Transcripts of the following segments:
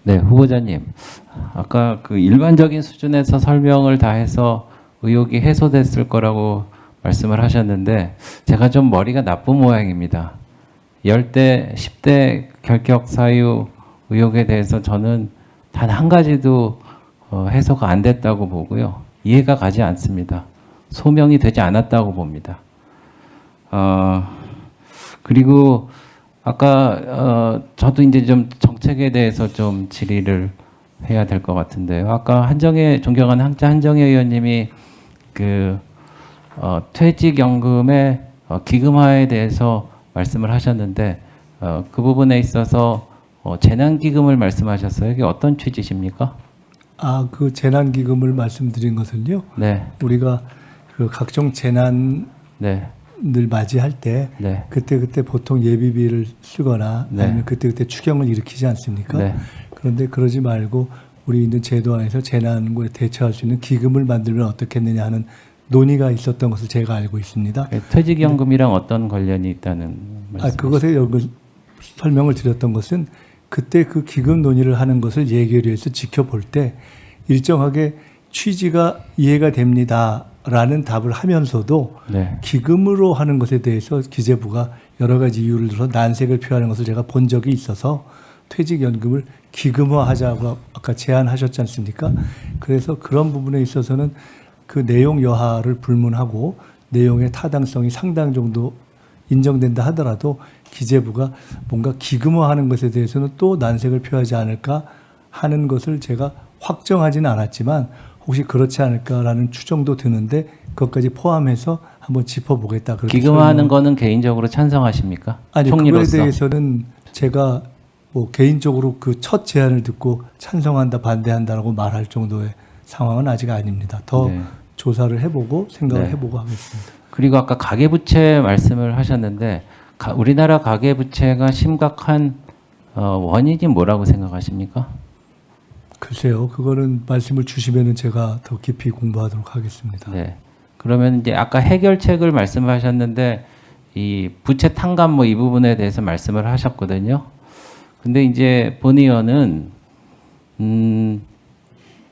네, 후보자님. 아까 그 일반적인 수준에서 설명을 다 해서 의혹이 해소됐을 거라고 말씀을 하셨는데 제가 좀 머리가 나쁜 모양입니다. 10대, 10대 결격 사유 의혹에 대해서 저는 단 한 가지도 해소가 안 됐다고 보고요. 이해가 가지 않습니다. 소명이 되지 않았다고 봅니다. 그리고 아까 저도 이제 좀 정책에 대해서 좀 질의를 해야 될 것 같은데요. 아까 존경하는 한정혜 의원님이 그 퇴직연금의 기금화에 대해서 말씀을 하셨는데 그 부분에 있어서 재난기금을 말씀하셨어요. 이게 어떤 취지십니까? 그 재난기금을 말씀드린 것은요. 네. 우리가 그 각종 재난을 네. 맞이할 때 네. 그때 보통 예비비를 쓰거나 네. 아니면 그때 추경을 일으키지 않습니까? 네. 그런데 그러지 말고 우리 있는 제도 안에서 재난에 대처할 수 있는 기금을 만들면 어떻겠느냐 하는 논의가 있었던 것을 제가 알고 있습니다. 퇴직연금이랑 어떤 관련이 있다는 말씀이시죠? 그것에 설명을 드렸던 것은 그때 그 기금 논의를 하는 것을 예결위에서 지켜볼 때 일정하게 취지가 이해가 됩니다라는 답을 하면서도 네. 기금으로 하는 것에 대해서 기재부가 여러 가지 이유를 들어서 난색을 표하는 것을 제가 본 적이 있어서 퇴직연금을 기금화하자고 아까 제안하셨지 않습니까? 그래서 그런 부분에 있어서는 그 내용 여하를 불문하고 내용의 타당성이 상당 정도 인정된다 하더라도 기재부가 뭔가 기금화하는 것에 대해서는 또 난색을 표하지 않을까 하는 것을 제가 확정하지는 않았지만 혹시 그렇지 않을까라는 추정도 드는데 그것까지 포함해서 한번 짚어보겠다. 기금화하는 거는 개인적으로 찬성하십니까? 아니, 총리로서. 그거에 대해서는 제가 뭐 개인적으로 그 첫 제안을 듣고 찬성한다, 반대한다라고 말할 정도의 상황은 아직 아닙니다. 더 네. 조사를 해보고 생각을 네. 해보고 하겠습니다. 그리고 아까 가계부채 말씀을 하셨는데 우리나라 가계부채가 심각한 원인이 뭐라고 생각하십니까? 글쎄요, 그거는 말씀을 주시면은 제가 더 깊이 공부하도록 하겠습니다. 네. 그러면 이제 아까 해결책을 말씀하셨는데 이 부채 탕감 뭐 이 부분에 대해서 말씀을 하셨거든요. 근데 이제 본 의원은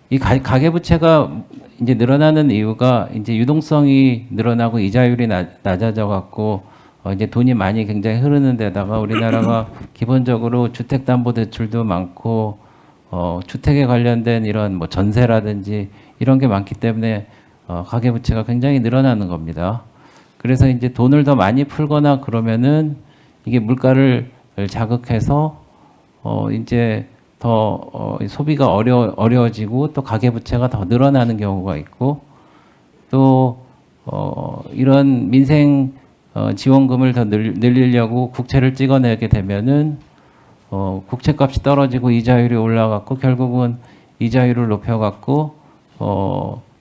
이 가계부채가 이제 늘어나는 이유가 이제 유동성이 늘어나고 이자율이 낮아져 갖고 이제 돈이 많이 굉장히 흐르는 데다가 우리나라가 기본적으로 주택담보대출도 많고 주택에 관련된 이런 뭐 전세라든지 이런 게 많기 때문에 가계부채가 굉장히 늘어나는 겁니다. 그래서 이제 돈을 더 많이 풀거나 그러면은 이게 물가를 자극해서 이제 더 소비가 어려워지고 또 가계부채가 더 늘어나는 경우가 있고 또 이런 민생 지원금을 더 늘리려고 국채를 찍어내게 되면은 국채값이 떨어지고 이자율이 올라갔고 결국은 이자율을 높여갖고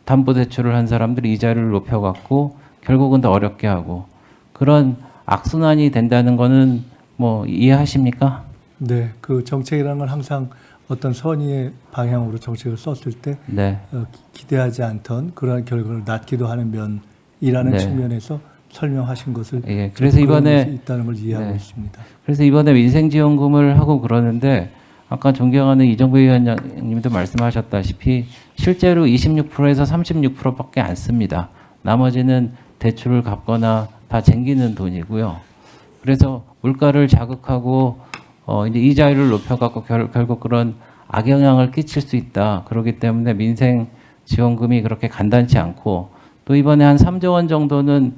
담보대출을 한 사람들이 이자율을 높여갖고 결국은 더 어렵게 하고 그런 악순환이 된다는 거는 뭐 이해하십니까? 네, 그 정책이라는 건 항상 어떤 선의의 방향으로 정책을 썼을 때 네. 기대하지 않던 그러한 결과를 낳기도 하는 면이라는 네. 측면에서 설명하신 것을 예, 그래서 이번에 있다는 걸 이해하고 네. 있습니다. 그래서 이번에 민생지원금을 하고 그러는데 아까 존경하는 이정부 위원장님도 말씀하셨다시피 실제로 26%에서 36%밖에 안 씁니다. 나머지는 대출을 갚거나 다 쟁기는 돈이고요. 그래서 물가를 자극하고 이제 이자율을 높여갖고 결국 그런 악영향을 끼칠 수 있다. 그렇기 때문에 민생 지원금이 그렇게 간단치 않고 또 이번에 한 3조 원 정도는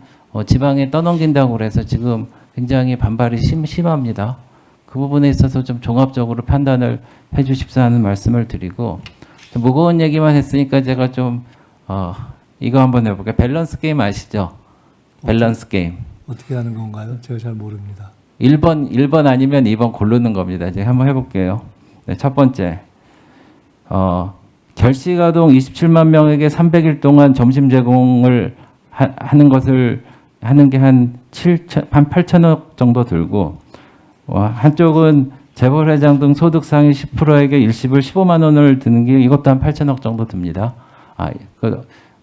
지방에 떠넘긴다고 그래서 지금 굉장히 반발이 심합니다. 그 부분에 있어서 좀 종합적으로 판단을 해 주십사 하는 말씀을 드리고 좀 무거운 얘기만 했으니까 제가 좀 이거 한번 해볼게요. 밸런스 게임 아시죠? 밸런스 게임. 어떻게 하는 건가요? 제가 잘 모릅니다. 1번 아니면 2번 고르는 겁니다. 이제 한번 해볼게요. 네, 첫 번째. 결식아동 27만 명에게 300일 동안 점심 제공을 하는 게 한 8천억 정도 들고, 한쪽은 재벌회장 등 소득 상위 10%에게 일시불 15만 원을 드는 게 이것도 한 8천억 정도 듭니다.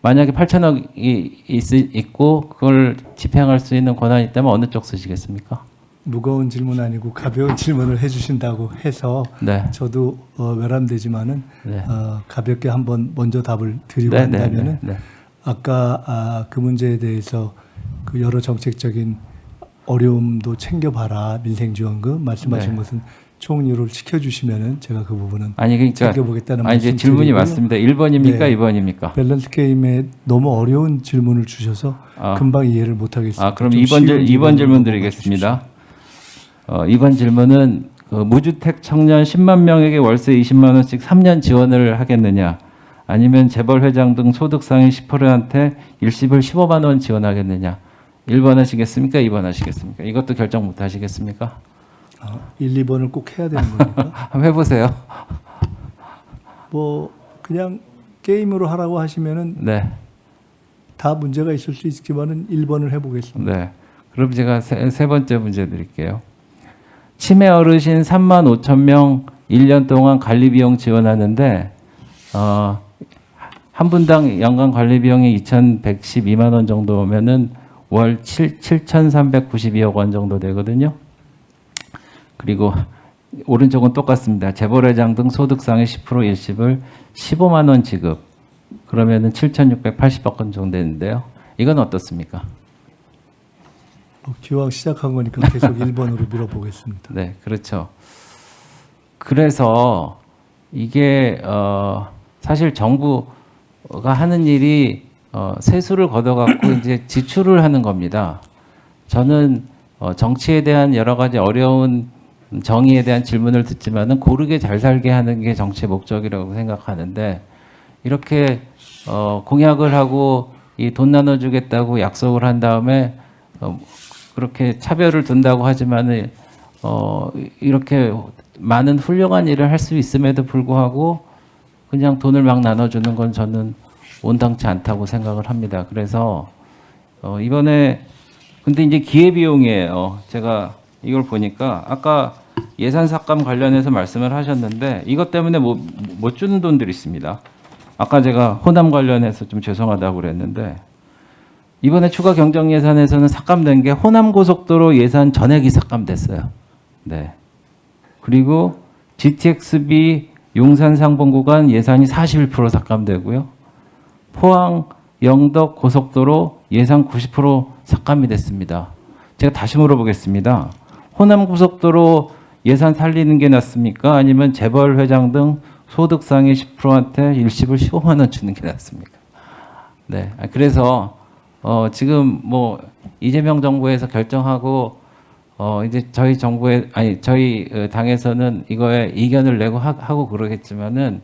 만약에 8천억이 있고 그걸 집행할 수 있는 권한이 있다면 어느 쪽 쓰시겠습니까? 무거운 질문 아니고 가벼운 질문을 해주신다고 해서 네. 저도 외람되지만은 네. 가볍게 한번 먼저 답을 드리고 네, 네, 한다면은 네, 네. 아까 그 문제에 대해서 그 여러 정책적인 어려움도 챙겨봐라 민생지원금 말씀하신 네. 것은 총리를 지켜주시면은 제가 그 부분은 아니 그러니까 챙겨보겠다는 아니 이제 말씀 질문이 드리고요. 맞습니다. 1번입니까? 네. 2번입니까? 밸런스 게임에 너무 어려운 질문을 주셔서 아. 금방 이해를 못하겠습니다. 아, 그럼 좀 2번, 쉬운 2번 질문으로 질문 넘어가 드리겠습니다. 2번 질문은 그 무주택 청년 10만 명에게 월세 20만 원씩 3년 지원을 하겠느냐, 아니면 재벌 회장 등 소득 상위 10%한테 일시불 15만 원 지원하겠느냐. 1번 하시겠습니까? 2번 하시겠습니까? 이것도 결정 못 하시겠습니까? 1, 2번을 꼭 해야 되는 겁니까? 한번 해보세요. 뭐 그냥 게임으로 하라고 하시면은 네, 다 문제가 있을 수 있지만은 1번을 해보겠습니다. 네. 그럼 제가 세 번째 문제 드릴게요. 치매 어르신 3만 5천 명 1년 동안 관리 비용 지원하는데 한 분당 연간 관리 비용이 2,112만 원 정도면은 월 7,392억 원 정도 되거든요. 그리고 오른쪽은 똑같습니다. 재벌회장 등 소득 상위 10% 일시불 15만 원 지급. 그러면은 7,680억 원 정도 되는데요. 이건 어떻습니까? 기왕 시작한 거니까 계속 1번으로 밀어보겠습니다. 네, 그렇죠. 그래서 이게 사실 정부가 하는 일이 세수를 걷어갖고 이제 지출을 하는 겁니다. 저는 정치에 대한 여러 가지 어려운 정의에 대한 질문을 듣지만은 고르게 잘 살게 하는 게 정치의 목적이라고 생각하는데, 이렇게 공약을 하고 이 돈 나눠주겠다고 약속을 한 다음에 그렇게 차별을 둔다고 하지만은 이렇게 많은 훌륭한 일을 할 수 있음에도 불구하고 그냥 돈을 막 나눠주는 건 저는 온당치 않다고 생각을 합니다. 그래서 이번에 근데 이제 기회비용이에요. 제가 이걸 보니까 아까 예산 삭감 관련해서 말씀을 하셨는데 이것 때문에 못 주는 돈들이 있습니다. 아까 제가 호남 관련해서 좀 죄송하다고 그랬는데 이번에 추가 경정 예산에서는 삭감된 게 호남 고속도로 예산 전액이 삭감됐어요. 네. 그리고 GTX-B 용산 상봉 구간 예산이 41% 삭감되고요. 포항 영덕 고속도로 예산 90% 삭감이 됐습니다. 제가 다시 물어보겠습니다. 호남 고속도로 예산 살리는 게 낫습니까? 아니면 재벌 회장 등 소득 상위 10%한테 일시불 15만 원 주는 게 낫습니까? 네. 그래서 지금 뭐 이재명 정부에서 결정하고 이제 저희 정부에 저희 당에서는 이거에 이견을 내고 하고 그러겠지만은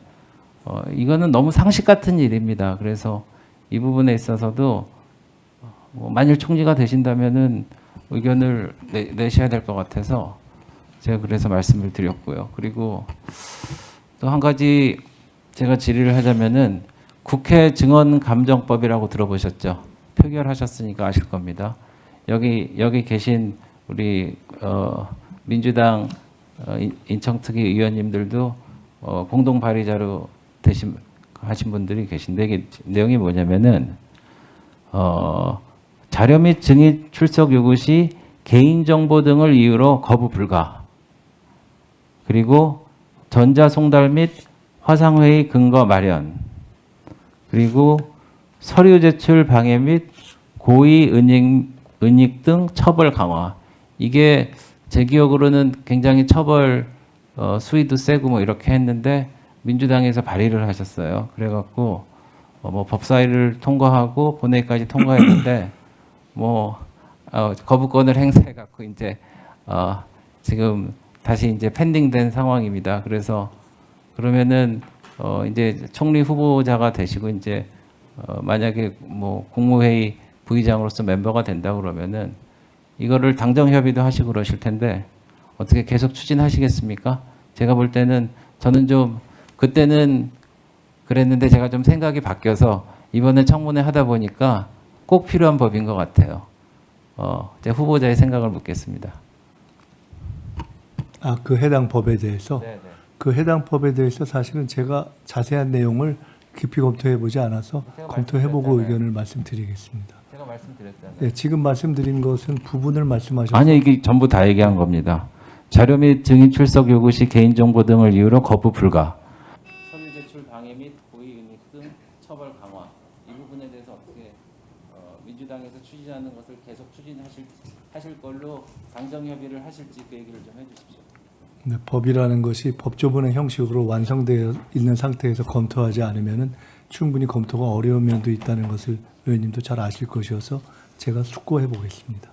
이거는 너무 상식 같은 일입니다. 그래서 이 부분에 있어서도 만일 총리가 되신다면은 의견을 내셔야 될 것 같아서 제가 그래서 말씀을 드렸고요. 그리고 또 한 가지 제가 질의를 하자면은 국회 증언감정법이라고 들어보셨죠? 표결하셨으니까 아실 겁니다. 여기 계신 우리 민주당 인청특위 의원님들도 공동 발의자로 하신 분들이 계신데 이게 내용이 뭐냐면은 자료 및 증인 출석 요구 시 개인정보 등을 이유로 거부 불가. 그리고 전자송달 및 화상회의 근거 마련. 그리고 서류 제출 방해 및 고의 은닉 등 처벌 강화. 이게 제 기억으로는 굉장히 처벌 수위도 세고 뭐 이렇게 했는데 민주당에서 발의를 하셨어요. 그래갖고 뭐 법사위를 통과하고 본회의까지 통과했는데 뭐 거부권을 행사해갖고 이제 지금 다시 이제 펜딩된 상황입니다. 그래서 그러면은 이제 총리 후보자가 되시고 이제 만약에 뭐 국무회의 부의장으로서 멤버가 된다 그러면은 이거를 당정 협의도 하시고 그러실 텐데 어떻게 계속 추진하시겠습니까? 제가 볼 때는 저는 좀 그때는 그랬는데 제가 좀 생각이 바뀌어서 이번에 청문회 하다 보니까 꼭 필요한 법인 것 같아요. 제 후보자의 생각을 묻겠습니다. 그 해당 법에 대해서 네네. 그 해당 법에 대해서 사실은 제가 자세한 내용을 깊이 검토해 보지 않아서 제가 검토해 보고 말씀드렸잖아요. 의견을 말씀드리겠습니다. 제가 말씀드렸잖아요. 예, 지금 말씀드린 것은 부분을 말씀하셨고 아니요, 이게 전부 다 얘기한 겁니다. 자료 및 증인 출석 요구 시 개인정보 등을 이유로 거부 불가. 서류 제출 방해 및 고의 은닉 등 처벌 강화. 이 부분에 대해서 어떻게 민주당에서 추진하는 것을 계속 추진하실 걸로 당정 협의를 하실지 그 얘기를 좀 해주십시오. 네, 법이라는 것이 법조문의 형식으로 완성되어 있는 상태에서 검토하지 않으면은 충분히 검토가 어려운 면도 있다는 것을 의원님도 잘 아실 것이어서 제가 숙고해 보겠습니다.